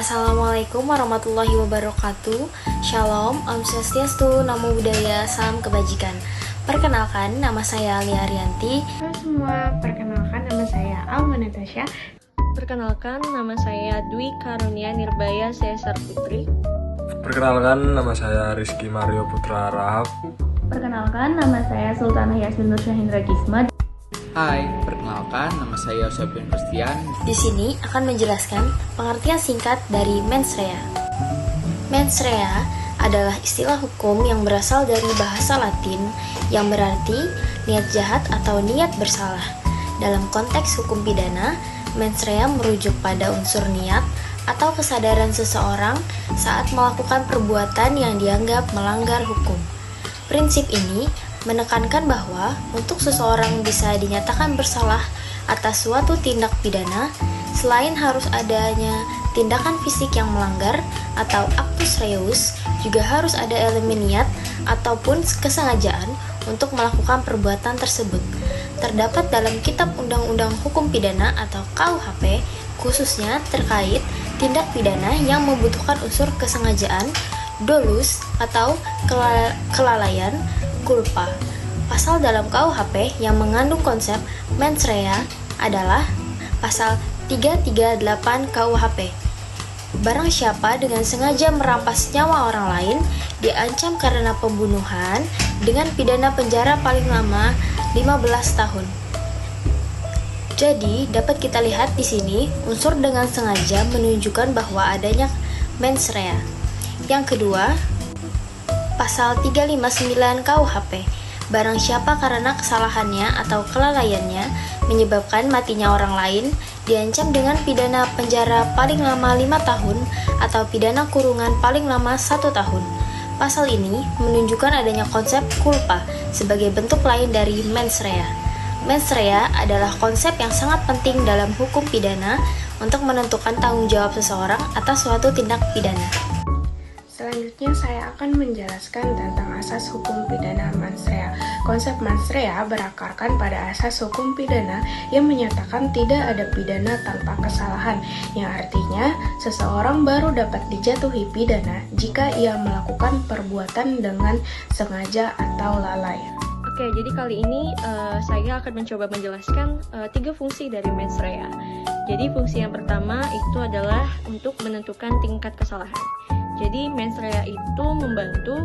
Assalamualaikum warahmatullahi wabarakatuh. Shalom, Om Swastiastu, Namo Buddhaya, Salam Kebajikan. Perkenalkan, nama saya Alia Arianti. Halo semua, perkenalkan nama saya Alma Natasha. Perkenalkan, nama saya Dwi Karunia Nirbaya Caesar Putri. Perkenalkan, nama saya Rizky Mario Putra Rahab. Perkenalkan, nama saya Sultanah Yasmin Nursyahindra Gisma. Hai, perkenalkan nama saya Yosefian Christian. Di sini akan menjelaskan pengertian singkat dari mens rea. Mens rea adalah istilah hukum yang berasal dari bahasa Latin yang berarti niat jahat atau niat bersalah. Dalam konteks hukum pidana, mens rea merujuk pada unsur niat atau kesadaran seseorang saat melakukan perbuatan yang dianggap melanggar hukum. Prinsip ini menekankan bahwa untuk seseorang bisa dinyatakan bersalah atas suatu tindak pidana, selain harus adanya tindakan fisik yang melanggar atau actus reus, juga harus ada elemen niat ataupun kesengajaan untuk melakukan perbuatan tersebut. Terdapat dalam Kitab Undang-Undang Hukum Pidana atau KUHP, khususnya terkait tindak pidana yang membutuhkan unsur kesengajaan, dolus atau kelalaian, culpa. Pasal dalam KUHP yang mengandung konsep mens rea adalah pasal 338 KUHP. Barang siapa dengan sengaja merampas nyawa orang lain diancam karena pembunuhan dengan pidana penjara paling lama 15 tahun. Jadi, dapat kita lihat di sini unsur dengan sengaja menunjukkan bahwa adanya mens rea. Yang kedua, Pasal 359 KUHP, barang siapa karena kesalahannya atau kelalaiannya menyebabkan matinya orang lain, diancam dengan pidana penjara paling lama 5 tahun atau pidana kurungan paling lama 1 tahun. Pasal ini menunjukkan adanya konsep culpa sebagai bentuk lain dari mens rea. Mens rea adalah konsep yang sangat penting dalam hukum pidana untuk menentukan tanggung jawab seseorang atas suatu tindak pidana. Selanjutnya saya akan menjelaskan tentang asas hukum pidana mens rea. Konsep mens rea berakarkan pada asas hukum pidana yang menyatakan tidak ada pidana tanpa kesalahan, yang artinya seseorang baru dapat dijatuhi pidana jika ia melakukan perbuatan dengan sengaja atau lalai. Oke, jadi kali ini saya akan mencoba menjelaskan 3 fungsi dari mens rea. Jadi fungsi yang pertama itu adalah untuk menentukan tingkat kesalahan. Jadi mens rea itu membantu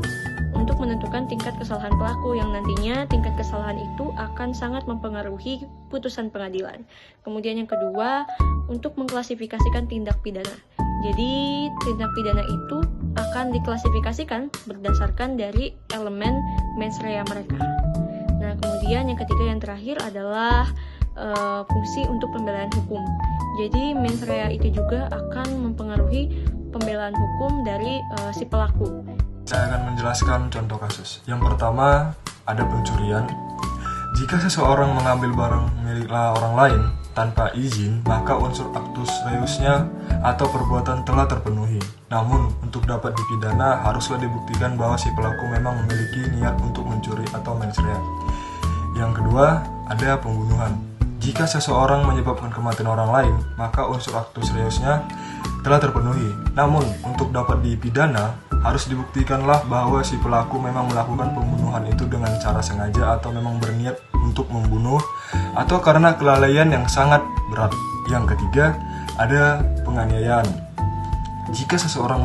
untuk menentukan tingkat kesalahan pelaku yang nantinya tingkat kesalahan itu akan sangat mempengaruhi putusan pengadilan. Kemudian yang kedua, untuk mengklasifikasikan tindak pidana. Jadi tindak pidana itu akan diklasifikasikan berdasarkan dari elemen mens rea mereka. Nah, kemudian yang ketiga yang terakhir adalah fungsi untuk pembelaan hukum. Jadi mens rea itu juga akan mempengaruhi pembelaan hukum dari si pelaku. Saya akan menjelaskan contoh kasus. Yang pertama, ada pencurian. Jika seseorang mengambil barang milik orang lain tanpa izin, maka unsur actus reusnya atau perbuatan telah terpenuhi. Namun, untuk dapat dipidana, haruslah dibuktikan bahwa si pelaku memang memiliki niat untuk mencuri atau mens rea. Yang kedua, ada pembunuhan. Jika seseorang menyebabkan kematian orang lain, maka unsur actus reusnya telah terpenuhi. Namun, untuk dapat dipidana, harus dibuktikanlah bahwa si pelaku memang melakukan pembunuhan itu dengan cara sengaja atau memang berniat untuk membunuh, atau karena kelalaian yang sangat berat. Yang ketiga, ada penganiayaan. Jika seseorang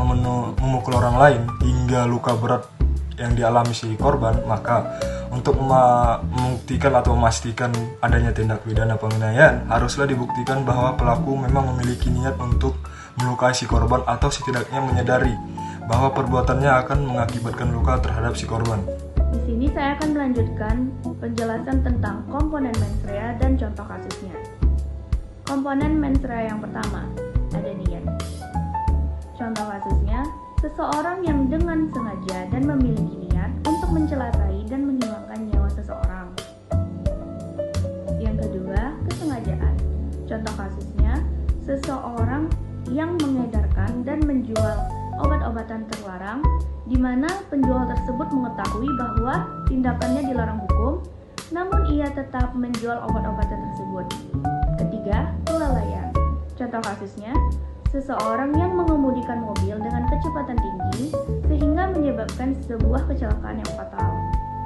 memukul orang lain hingga luka berat yang dialami si korban, maka untuk membuktikan atau memastikan adanya tindak pidana penganiayaan, haruslah dibuktikan bahwa pelaku memang memiliki niat untuk melukai si korban atau setidaknya menyadari bahwa perbuatannya akan mengakibatkan luka terhadap si korban. Di sini saya akan melanjutkan penjelasan tentang komponen mens rea dan contoh kasusnya. Komponen mens rea yang pertama, ada niat. Contoh kasusnya, seseorang yang dengan sengaja dan memiliki niat untuk mencelakai dan menghilangkan nyawa seseorang. Yang kedua, kesengajaan. Contoh kasusnya, seseorang yang mengedarkan dan menjual obat-obatan terlarang, di mana penjual tersebut mengetahui bahwa tindakannya dilarang hukum, namun ia tetap menjual obat-obatan tersebut. Ketiga, kelalaian. Contoh kasusnya, seseorang yang mengemudikan mobil dengan kecepatan tinggi sehingga menyebabkan sebuah kecelakaan yang fatal.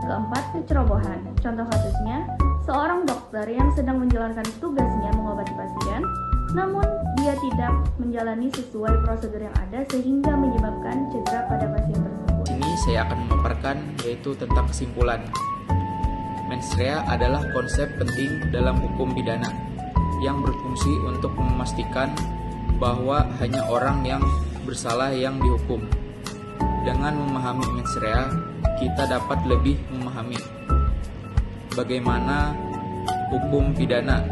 Keempat, kecerobohan. Contoh kasusnya, seorang dokter yang sedang menjalankan tugasnya mengobati pasien, namun dia tidak menjalani sesuai prosedur yang ada sehingga menyebabkan cedera pada pasien tersebut. Ini saya akan memaparkan yaitu tentang kesimpulan. Mens rea adalah konsep penting dalam hukum pidana yang berfungsi untuk memastikan bahwa hanya orang yang bersalah yang dihukum. Dengan memahami mens rea, kita dapat lebih memahami bagaimana hukum pidana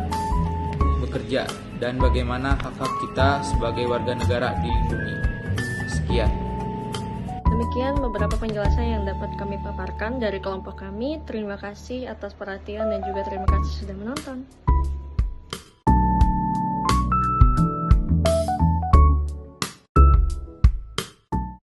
bekerja dan bagaimana hak-hak kita sebagai warga negara dilindungi. Sekian. Demikian beberapa penjelasan yang dapat kami paparkan dari kelompok kami. Terima kasih atas perhatian dan juga terima kasih sudah menonton.